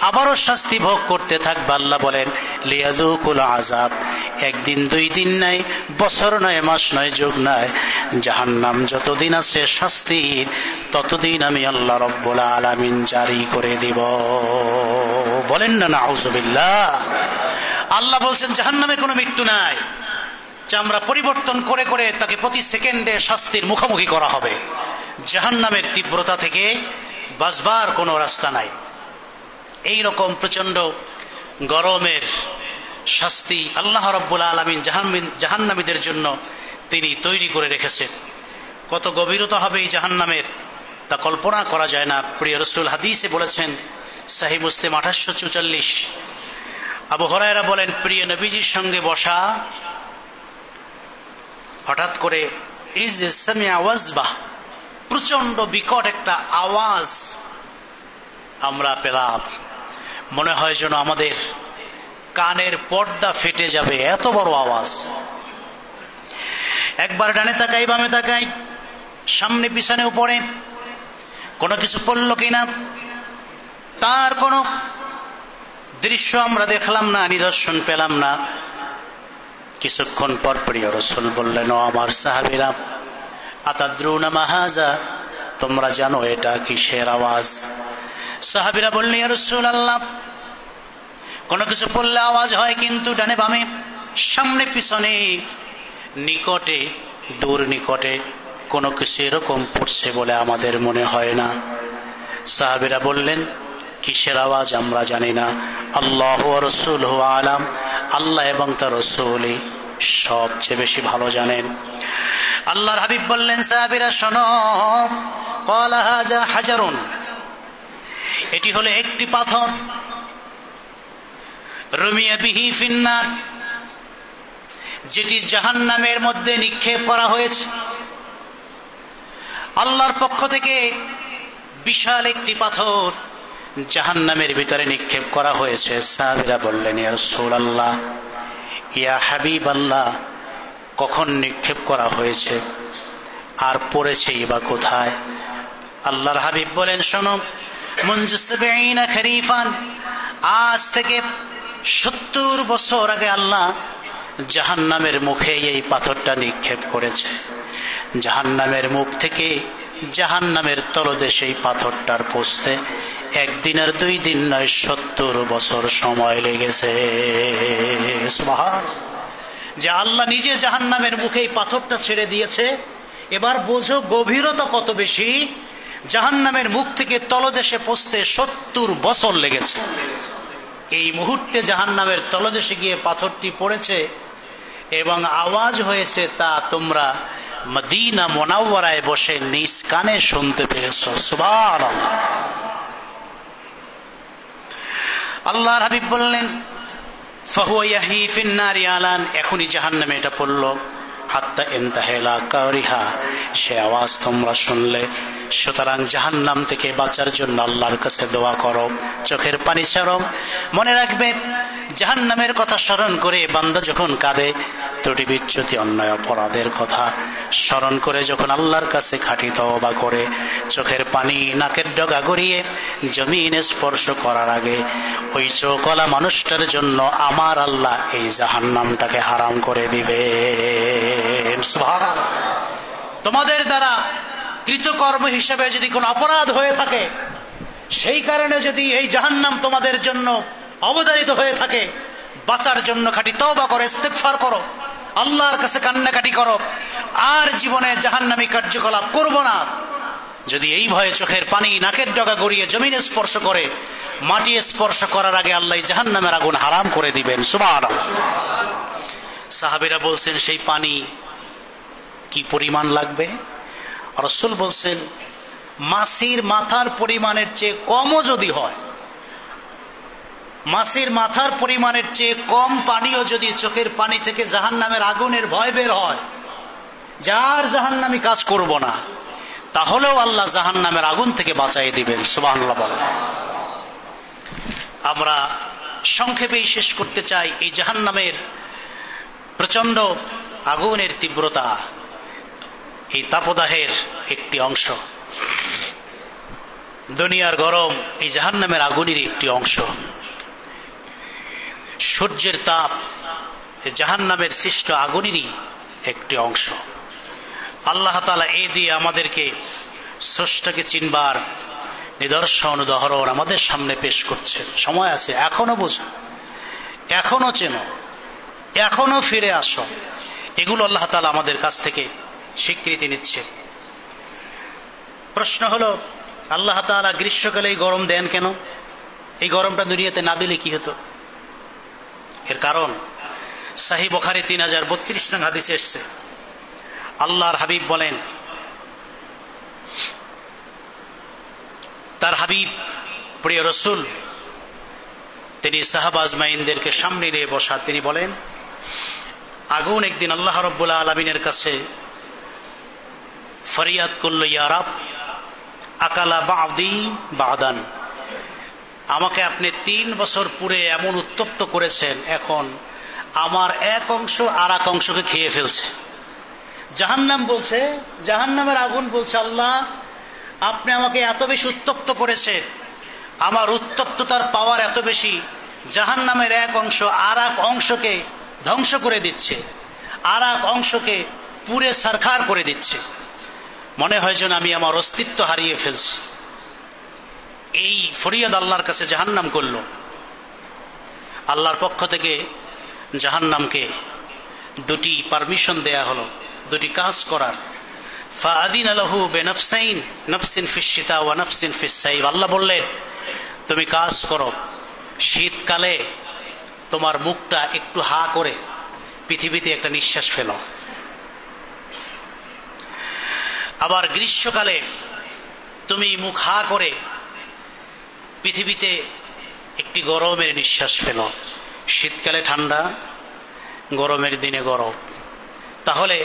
আবারও শাস্তি ভোগ করতে থাকবে। আল্লাহ বলেন, লিয়াযুকুল আযাব, একদিন 2 দিন নয়, বছর নয়, মাস নয়, যুগ নয়, জাহান্নাম যতদিন আছে শাস্তির, ততদিন আমি আল্লাহ রাব্বুল আলামিন জারি করে দিব। বলেন না নাউযুবিল্লাহ। আল্লাহ বলছেন জাহান্নামে কোনো মৃত্যু নাই, চামড়া পরিবর্তন করে করে তাকে প্রতি সেকেন্ডে শাস্তির মুখোমুখি করা হবে। জাহান্নামের তীব্রতা থেকে বাঁচবার কোনো রাস্তা নাই। এই রকম প্রচন্ড গরমের শাস্তি আল্লাহ রাব্বুল আলামিন জাহান্নামীদের জন্য তিনি তৈরি করে রেখেছেন। কত গভীরতা হবে এই জাহান্নামের, তা কল্পনা করা যায় না। প্রিয় রাসূল হাদিসে বলেছেন, সহিহ মুসলিম 2844, আবু হুরায়রা বলেন, প্রিয় নবীজির সঙ্গে বসা, হঠাৎ করে ইজ সামিআ ওয়াজবা, প্রচন্ড বিকট একটা আওয়াজ আমরা পেলাম। মনে হয় যেন আমাদের কানের পর্দা ফেটে যাবে, এত বড় আওয়াজ। একবার ডানে তাকাই, বামে তাকাই, সামনে পিছনে উপরে কোনো কিছু পড়লো কিনা তার কোনো দৃশ্য আমরা দেখলাম না, নিদর্শন পেলাম না। কিছুক্ষণ পর প্রিয় রাসূল বললেন, ও আমার সাহাবীরা, আতাদরুনা মা হাযা, তোমরা জানো এটা কিসের আওয়াজ? সাহাবীরা বললেন, ইয়া রাসূলুল্লাহ, কোনো কিছু পড়লে আওয়াজ হয়, কিন্তু ডানে বামে, সামনে পিছনে, নিকটে দূর নিকটে কোনো কিছু এরকম পড়ছে বলে আমাদের মনে হয় না। সাহাবীরা বললেন, কিসের আওয়াজ আমরা জানি না, আল্লাহু ওয়া রাসূলুহু আলাম, আল্লাহ এবং তার রাসূলই সবচেয়ে বেশি ভালো জানেন। আল্লাহর হাবিব বললেন, সাহাবীরা শোনো, ক্বালা হাযা হাজারুন, এটি হলো একটি পাথর, রুমিয়া বিহি ফিন্নার, যেটি জাহান্নামের মধ্যে নিক্ষেপ করা হয়েছে। আল্লাহর পক্ষ থেকে বিশাল একটি পাথর জাহান্নামের ভিতরে নিক্ষেপ করা হয়েছে। সাহাবীরা বললেন, ইয়া রাসূলুল্লাহ, ইয়া হাবিবাল্লাহ, কখন নিক্ষেপ করা হয়েছে আর পড়েছেই বা কোথায়? আল্লাহর হাবিব বলেন, শোনো, মুনযু ৭০ খরিফান, আজ থেকে ৭০ বছর আগে আল্লাহ জাহান্নামের মুখে এই পাথরটা নিক্ষেপ করেছে। জাহান্নামের মুখ থেকে জাহান্নামের তলদেশে এই পাথরটার পৌঁছতে একদিন আর 2 দিন নয়, ৭০ বছর সময় লেগেছে। সুবহান, যে আল্লাহ নিজে জাহান্নামের মুখে এই পাথরটা ছেড়ে দিয়েছে। এবার বোঝো গভীরতা কত বেশি। জাহান্নামের মুখ থেকে তলদেশে পৌঁছতে ৭০ বছর লেগেছে। এই মুহূর্তে জাহান্নামের তলদেশে গিয়ে পাথরটি পড়েছে এবং আওয়াজ হয়েছে, তা তোমরা মদিনা মুনাওয়ারায় বসে নিজ কানে শুনতে পেয়েছো। সুবহানাল্লাহ। আল্লাহর হাবিব বললেন, ফাহুয়া ইয়াহি ফিন্নারি আলান, এখনই জাহান্নামে এটা পড়ল। হাত্তা ইনতাহালা কারিহা, সে আওয়াজ তোমরা শুনলে। সুতরাং জাহান্নাম থেকে বাঁচার জন্য আল্লাহর কাছে দোয়া করো, চোখের পানি ছাড়ো। মনে রাখবে, জাহান্নামের কথা স্মরণ করে বান্দা যখন কাঁদে, ত্রুটি বিচ্যুতি অন্যায় অপরাধের কথা স্মরণ করে যখন আল্লাহর কাছে খাঁটি তওবা করে, চোখের পানি নাকের ডগা গড়িয়ে জমিনে স্পর্শ করার আগে ওই চোখওয়ালা মানুষটার জন্য আমার আল্লাহ এই জাহান্নামটাকে হারাম করে দিবে। সুবহানাল্লাহ। তোমাদের দ্বারা কৃতকর্ম হিসেবে যদি কোনো অপরাধ হয়ে থাকে, সেই কারণে যদি এই জাহান্নাম তোমাদের জন্য অবধারিত হয়ে থাকে, বাঁচার জন্য খাঁটি তওবা করে ইস্তেগফার করো, আল্লাহর কাছে কান্নাকাটি করো, আর জীবনে জাহান্নামী কার্যকলাপ করব না। যদি এই ভয়ে চোখের পানি নাকের ডগা গড়িয়ে জমিনে স্পর্শ করে, মাটি স্পর্শ করার আগে আল্লাহ জাহান্নামের আগুন হারাম করে দিবেন। সুবহানাল্লাহ। সাহাবীরা বলছেন, সেই পানি কি পরিমাণ লাগবে? রাসূল বলছেন, মাছির মাথার পরিমাণের চেয়ে কমও যদি হয়, মাছের মাথার পরিমাণের চেয়ে কম পানিও যদি চোখের পানি থেকে জাহান্নামের আগুনের ভয় বের হয়, যার জাহান্নামী কাজ করব না, তাহলেও আল্লাহ জাহান্নামের আগুন থেকে বাঁচাই দিবেন। সুবহানাল্লাহ। আমরা সংক্ষেপেই শেষ করতে চাই, এই জাহান্নামের প্রচন্ড আগুনের তীব্রতা এই তাপদাহের একটি অংশ। দুনিয়ার গরম এই জাহান্নামের আগুনেরই একটি অংশ। সূর্যের তাপ জাহান্নামের সৃষ্ট আগুনেরই একটি অংশ। আল্লাহ তাআলা এই দিয়ে আমাদেরকে স্রষ্টাকে চিনবার নিদর্শন উদাহরণ আমাদের সামনে পেশ করছেন। সময় আছে, এখনো বোঝো, এখনো চেনো, এখনো ফিরে আসো। এগুলো আল্লাহ তাআলা আমাদের কাছ থেকে স্বীকৃতি নিচ্ছে। প্রশ্ন হলো, আল্লাহ তাআলা গ্রীষ্মকালে এই গরম দেন কেন? এই গরমটা দুনিয়াতে না দিলে কি হতো? এর কারণ সহিহ বুখারী 3032 নং হাদিসে এসেছে, আল্লাহর হাবিব বলেন, তার হাবিব প্রিয় রাসূল তিনি সাহাবা আজমাইনদেরকে সামনে নিয়ে বসা, তিনি বলেন, আগুন একদিন আল্লাহ রাব্বুল আলামিনের কাছে ফরিয়াদ করল, ইয়া রাব, আকালা বাদি বাদান, আমাকে আপনি 3 বছর পুরে এমন উত্তপ্ত করেছেন, এখন আমার এক অংশ আর এক অংশকে খেয়ে ফেলছে। জাহান্নাম বলছে, জাহান্নামের আগুন বলছে, আল্লাহ আপনি আমাকে এত বেশি উত্তপ্ত করেছেন, আমার উত্তপ্ততার পাওয়ার এত বেশি, জাহান্নামের এক অংশ আর এক অংশকে ধ্বংস করে দিচ্ছে, আর এক অংশকে পুড়ে ছারখার করে দিচ্ছে। মনে হয় যেন আমি আমার অস্তিত্ব হারিয়ে ফেলছি। এই ফরিয়াদ আল্লাহর কাছে জাহান্নাম করল। আল্লাহর পক্ষ থেকে জাহান্নামকে দুটি পারমিশন দেয়া হলো, দুটি কাজ করার। ফাআদিনা লাহু বিনাফসাইন, নাফসিন ফিশ শিতা ওয়া নাফসিন ফিস সাইফ। আল্লাহ বললেন, তুমি কাজ করো, শীতকালে তোমার মুখটা একটু হা করে পৃথিবীতে একটা নিঃশ্বাস ফেলো, আবার গ্রীষ্মকালে তুমি মুখ হা করে পৃথিবীতে একটি গরমের নিঃশ্বাস ফেলো। শীতকালে ঠান্ডা, গরমের দিনে গরম। তাহলে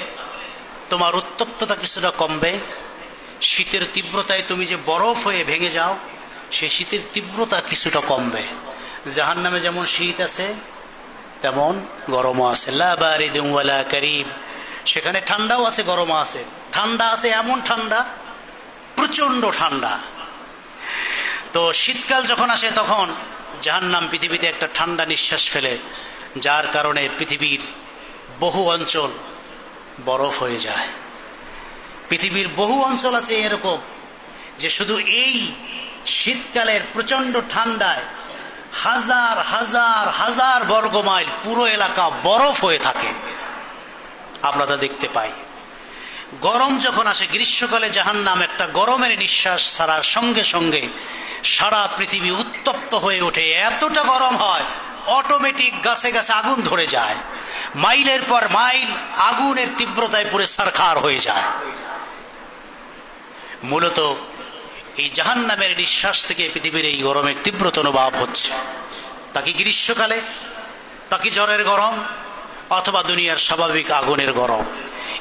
তোমার উত্তপ্ততা কিছুটা কমবে। শীতের তীব্রতায় তুমি যে বরফ হয়ে ভেঙে যাও, সেই শীতের তীব্রতা কিছুটা কমবে। জাহান্নামে যেমন শীত আছে তেমন গরমও আছে। লা বারিদুন ওয়ালা কারীম, সেখানে ঠান্ডাও আছে, গরমও আছে। ঠান্ডা আছে, এমন ঠান্ডা, প্রচন্ড ঠান্ডা। তো শীতকাল যখন আসে তখন জাহান্নাম পৃথিবীতে একটা ঠান্ডা নিঃশ্বাস ফেলে, যার কারণে পৃথিবীর বহু অঞ্চল বরফ হয়ে যায়। পৃথিবীর বহু অঞ্চল আছে এরকম যে শুধু এই শীতকালের প্রচন্ড ঠান্ডায় হাজার হাজার হাজার বর্গ মাইল পুরো এলাকা বরফ হয়ে থাকে, আমরা তা দেখতে পাই। গরম যখন আসে, গ্রীষ্মকালে জাহান্নাম একটা গরমের নিঃশ্বাস ছাড়ার সঙ্গে সঙ্গে সারা পৃথিবী উত্তপ্ত হয়ে ওঠে। এতটা গরম হয় অটোমেটিক গাছে গাছে আগুন ধরে যায়, মাইলের পর মাইল আগুনের তীব্রতায় পুরো ছারখার হয়ে যায়। মূলত এই জাহান্নামের নিঃশ্বাস থেকে পৃথিবীর এই গরমের তীব্রতা অনুভব হচ্ছে। তাকে গ্রীষ্মকালে, তাকে জ্বরের গরম, অথবা দুনিয়ার স্বাভাবিক আগুনের গরম,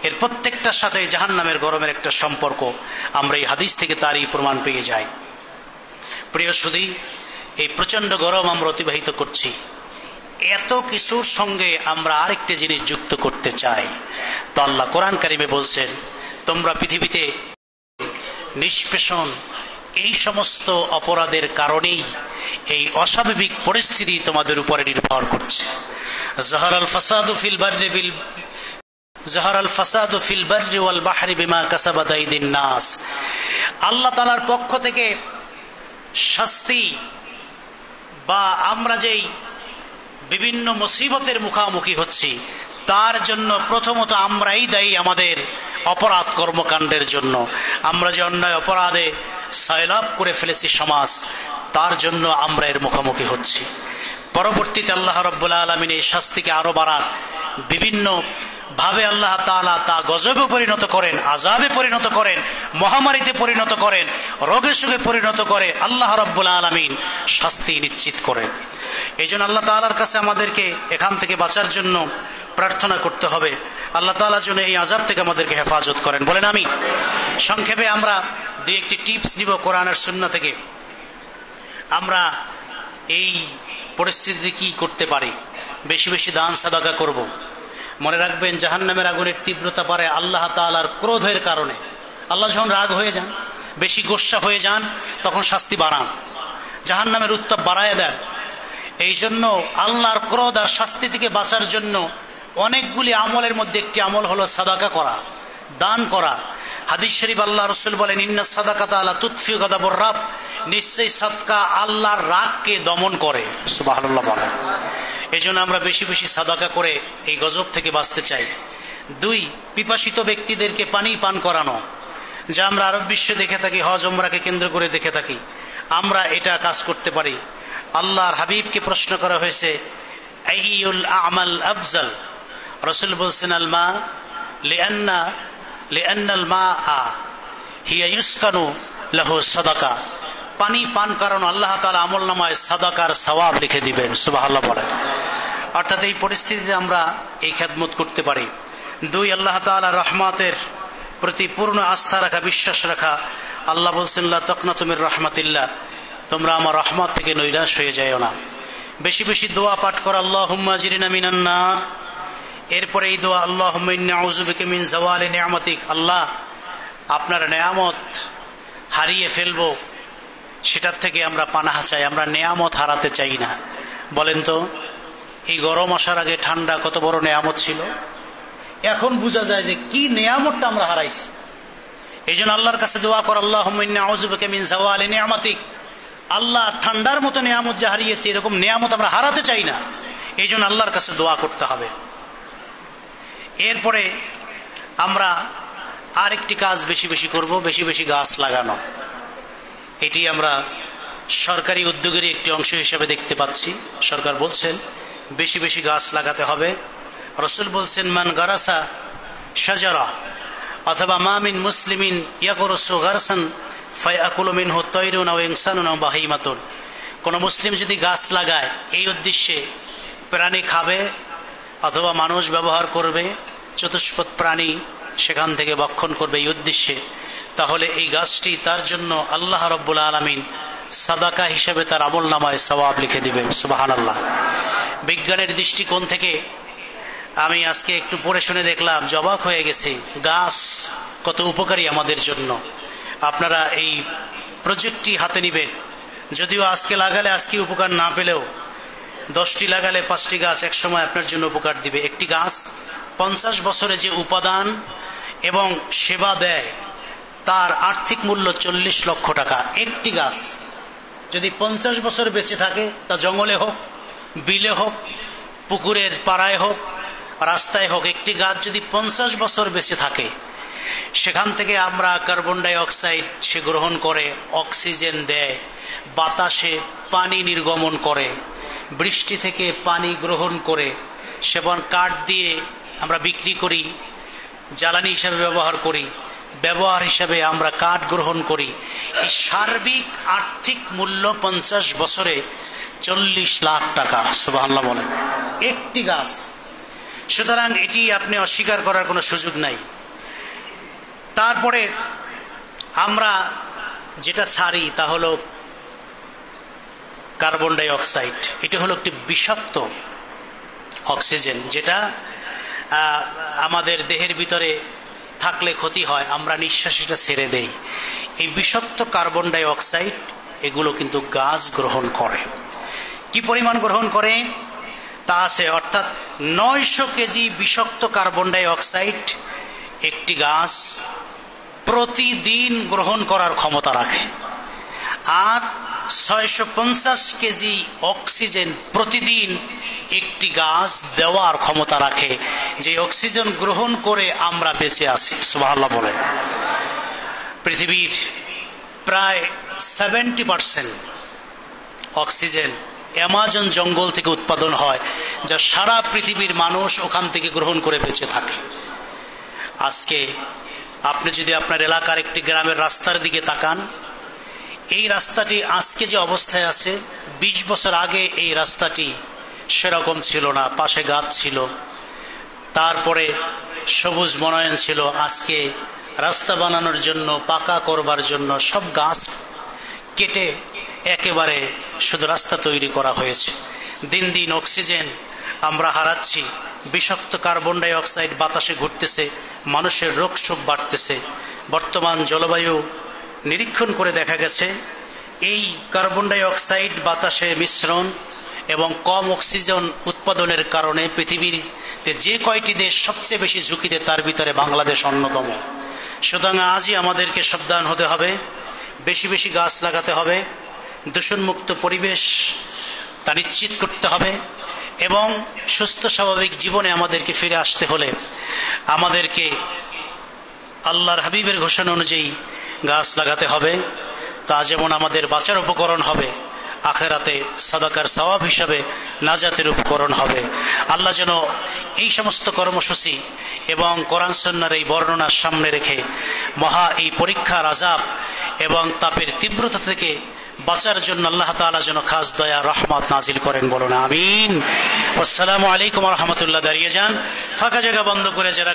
এর প্রত্যেকটার সাথে জাহান্নামের গরমের একটা সম্পর্ক আমরা এই হাদিস থেকে তারই প্রমাণ পেয়ে যাই। প্রিয় সুধী, এই প্রচন্ড গরম আমরা অতিবাহিত করছি। এত কিছুর সঙ্গে আমরা আরেকটা জিনিস যুক্ত করতে চাই। তো আল্লাহ কোরআন কারিমে বলছেন, তোমরা পৃথিবীতে নিষ্পেষণ, এই সমস্ত অপরাধের কারণেই এই অস্বাভাবিক পরিস্থিতি তোমাদের উপরে নির্ভর করছে। যাহারাল ফাসাদু ফিল বাররি ওয়াল বাহরি বিমা কাসাবাত আইদিন নাস। আল্লাহ তাআলার পক্ষ থেকে শাস্তি বা আমরা যেই বিভিন্ন মুসিবতের মুখোমুখি হচ্ছি, তার জন্য প্রথমত আমরাই দায়ী। আমাদের অপরাধ কর্মকাণ্ডের জন্য, আমরা যে অন্যায় অপরাধে সয়লাভ করে ফেলেছি সমাজ, তার জন্য আমরা এর মুখোমুখি হচ্ছি। পরবর্তীতে আল্লাহ রাব্বুল আলামিন এই শাস্তিকে আরো বাড়ান, বিভিন্ন ভাবে আল্লাহ তাআলা তা গজবে পরিণত করেন, আযাবে পরিণত করেন, মহামারীতে পরিণত করেন, রোগে সুখে পরিণত করে আল্লাহ রাব্বুল আলামিন শাস্তি নিশ্চিত করেন। এই জন্য আল্লাহ তাআলার কাছে আমাদেরকে এখান থেকে বাঁচার জন্য প্রার্থনা করতে হবে। আল্লাহ তাআলা যেন এই আযাব থেকে আমাদেরকে হেফাজত করেন, বলেন আমিন। সংক্ষেপে আমরা দুই একটি টিপস নিব কোরআন আর সুন্নাহ থেকে। আমরা এই পরিস্থিতিতে কি করতে পারি? বেশি বেশি দান সাদাকা করব। মনে রাখবেন, জাহান্নামের আগুনের তীব্রতা পারে আল্লাহ তাআলার ক্রোধের কারণে। আল্লাহ যখন রাগ হয়ে যান, বেশি গোস্বা হয়ে যান, তখন শাস্তি বাড়ান, জাহান্নামের উত্তাপ বাড়ায় দেন। এই জন্য আল্লাহর ক্রোধ আর শাস্তি থেকে বাঁচার জন্য অনেকগুলি আমলের মধ্যে একটি আমল হলো সাদাকা করা, দান করা। হাদিস শরীফ আল্লাহ রাসূল বলেন, ইন্নাস সাদাকাতা লা তুতফিউ গাদাবুর রাব, নিশ্চয়ই সাদকা আল্লাহর রাগকে দমন করে। সুবহানাল্লাহ বলেন। এই জন্য আমরা বেশি বেশি সাদাকা করে এই গজব থেকে বাঁচতে চাই। দুই, পিপাসিত ব্যক্তিদেরকে পানি পান করানো, যা আমরা আরব বিশ্বে দেখে থাকি, হজ ওমরাকে কেন্দ্র করে দেখে থাকি। আমরা এটা কাজ করতে পারি। আল্লাহর হাবিবকে প্রশ্ন করা হয়েছে, আইয়ুল আমাল আফজাল? রাসূল বলছেন, আল মা, লিআন্নাল মাআ হিয়া ইউসকানু লাহু সাদাকা। পানি পান করানো, আল্লাহ তাআলা আমলনামায় সাদাকার সওয়াব লিখে দিবেন। সুবহানাল্লাহ বলেন। অর্থাৎ এই পরিস্থিতিতে আমরা এই খেদমত করতে পারি। দুই, আল্লাহ তাআলার রহমতের প্রতি পূর্ণ আস্থা রাখা, বিশ্বাস রাখা। আল্লাহ বলছেন, লা তাকনাতু মির রাহমাতিল্লাহ, তোমরা আমার রহমত থেকে নৈরাশ হয়ে যাও না। বেশি বেশি দোয়া পাঠ করা, আল্লাহুম্মা আজরিনা মিনান নার। এরপরে এই দোয়া, আল্লাহুম্মা ইন্নী আউযু বিকা মিন যাওয়ালি নি'মাতিক। আল্লাহ, আপনার নেয়ামত হারিয়ে ফেলবো, সেটার থেকে আমরা পানাহা চাই, আমরা নেয়ামত হারাতে চাই না। বলেন তো, এই গরম আসার আগে ঠান্ডা কত বড় নেয়ামত ছিল। এখন বোঝা যায় যে কি নেয়ামতটা আমরা হারাইছি। এই জন্য আল্লাহর কাছে দোয়া কর, আল্লাহুম্মা ইন্নী আউযু বিকা মিন যাওয়ালি নি'মাতিক। আল্লাহ, ঠান্ডার মতো নেয়ামত যে হারিয়েছি, এরকম নেয়ামত আমরা হারাতে চাই না। এই জন্য আল্লাহর কাছে দোয়া করতে হবে। এরপরে আমরা আরেকটি কাজ বেশি বেশি করব, বেশি বেশি গাছ লাগানো। এটি আমরা সরকারি উদ্যোগের একটি অংশ হিসেবে দেখতে পাচ্ছি। সরকার বলছেন বেশি বেশি গাছ লাগাতে হবে। রাসূল বলছেন, মান গারাসা শাজারা অথবা মা মিন মুসলিমিন ইয়াগরসু গারসান ফায়াকুলু মিনহু তায়রুন আও ইনসানুন আও বাহিমাতুন। কোন মুসলিম যদি গাছ লাগায় এই উদ্দেশ্যে, প্রাণী খাবে অথবা মানুষ ব্যবহার করবে, চতুষ্পদ প্রাণী সেখান থেকে ভক্ষণ করবে এই উদ্দেশ্যে, তাহলে এই গাছটি তার জন্য আল্লাহ রাব্বুল আলামিন সাদাকা হিসেবে তার আমলনামায় সওয়াব লিখে দিবেন। সুবহানাল্লাহ। বিজ্ঞানের দৃষ্টিকোণ থেকে আমি আজকে একটু পড়ে শুনে দেখলাম, অবাক হয়ে গেছি, গাছ কত উপকারী আমাদের জন্য। আপনারা এই প্রজেক্টটি হাতে নিবেন। যদিও আজকে লাগালে আজকে উপকার না পেলেও 10টি লাগালে 5টি গাছ একসময় আপনার জন্য উপকার দিবে। একটি গাছ 50 বছরে যে উপাদান এবং সেবা দেয়, তার আর্থিক মূল্য 40 লক্ষ টাকা। একটি গাছ যদি 50 বছর বেঁচে থাকে, তা জঙ্গলে হোক, বিলে হোক, পুকুরের পাড়ায় হোক, রাস্তায় হোক, একটি গাছ যদি 50 বছর বেঁচে থাকে, সেখান থেকে আমরা কার্বন ডাই অক্সাইড সে গ্রহণ করে, অক্সিজেন দেয়, বাতাসে পানি নির্গমন করে, বৃষ্টি থেকে পানি গ্রহণ করে, সেবন কাঠ দিয়ে আমরা বিক্রি করি, জ্বালানি হিসাবে ব্যবহার করি, ব্যবহার হিসাবে আমরা কাঠ গ্রহণ করি। এই সার্বিক আর্থিক মূল্য 50 বছরে 40 লাখ টাকা। সুবহানাল্লাহ বলেন, একটি গাছ। সুতরাং এটি আপনি অস্বীকার করার কোনো সুযোগ নাই। তারপরে আমরা যেটা ছাড়ি তা হলো কার্বন ডাই অক্সাইড। এটা হলো একটি বিষাক্ত অক্সিজেন, যেটা আমাদের দেহের ভিতরে থাকলে ক্ষতি হয়, আমরা নিঃশ্বাসটা ছেড়ে দেই। এই বিষাক্ত কার্বন ডাই অক্সাইড এগুলো কিন্তু গাছ গ্রহণ করে। কি পরিমাণ গ্রহণ করে তা আছে, অর্থাৎ 900 কেজি বিষাক্ত কার্বন ডাই অক্সাইড একটি গাছ প্রতিদিন গ্রহণ করার ক্ষমতা রাখে। আর 650 কেজি অক্সিজেন প্রতিদিন একটি গাছ দেওয়ার ক্ষমতা রাখে, যে অক্সিজেন গ্রহণ করে আমরা বেঁচে আছি। সুবহানাল্লাহ বলে, পৃথিবীর প্রায় 70% অক্সিজেন অ্যামাজন জঙ্গল থেকে উৎপাদন হয়, যা সারা পৃথিবীর মানুষ ওখান থেকে গ্রহণ করে বেঁচে থাকে। আজকে আপনি যদি আপনার এলাকার একটি গ্রামের রাস্তার দিকে তাকান, এই রাস্তাটি আজকে যে অবস্থায় আছে, 20 বছর আগে এই রাস্তাটি সেরকম ছিল না। পাশে গাছ ছিল, তারপরে সবুজ বনায়ন ছিল। আজকে রাস্তা বানানোর জন্য, পাকা করবার জন্য সব গাছ কেটে একেবারে শুধু রাস্তা তৈরি করা হয়েছে। দিন দিন অক্সিজেন আমরা হারাচ্ছি, বিষাক্ত কার্বন ডাই অক্সাইড বাতাসে ঘুরতেছে, মানুষের রোগ শোক বাড়তেছে। বর্তমান জলবায়ু নিরীক্ষণ করে দেখা গেছে, এই কার্বন ডাই অক্সাইড বাতাসে মিশ্রণ এবং কম অক্সিজেন উৎপাদনের কারণে পৃথিবীতে যে কয়টি দেশ সবচেয়ে বেশি ঝুঁকিতে, তার ভিতরে বাংলাদেশ অন্যতম। সুতরাং আজই আমাদেরকে সাবধান হতে হবে, বেশি বেশি গাছ লাগাতে হবে, দূষণমুক্ত পরিবেশ তা নিশ্চিত করতে হবে, এবং সুস্থ স্বাভাবিক জীবনে আমাদেরকে ফিরে আসতে হলে আমাদেরকে আল্লাহর হাবিবের ঘোষণা অনুযায়ী গাছ লাগাতে হবে। তা যেমন আমাদের বাঁচার উপকরণ হবে, আখেরাতে সাদাকার সওয়াব হিসাবে নাজাতের উপকরণ হবে। আল্লাহ যেন এই সমস্ত কর্মসূচি এবং কোরআন সুন্নাহর এই বর্ণনার সামনে রেখে মহা এই পরীক্ষার আযাব এবং তাপের তীব্রতা থেকে বাঁচার জন্য আল্লাহ তাআলা যেন খাস দয়া রহমত নাজিল করেন। বলুন আমিন। আসসালামু আলাইকুম ওয়া রাহমাতুল্লাহ। দাঁড়িয়ে যান, ফাঁকা জায়গা বন্ধ করে যারা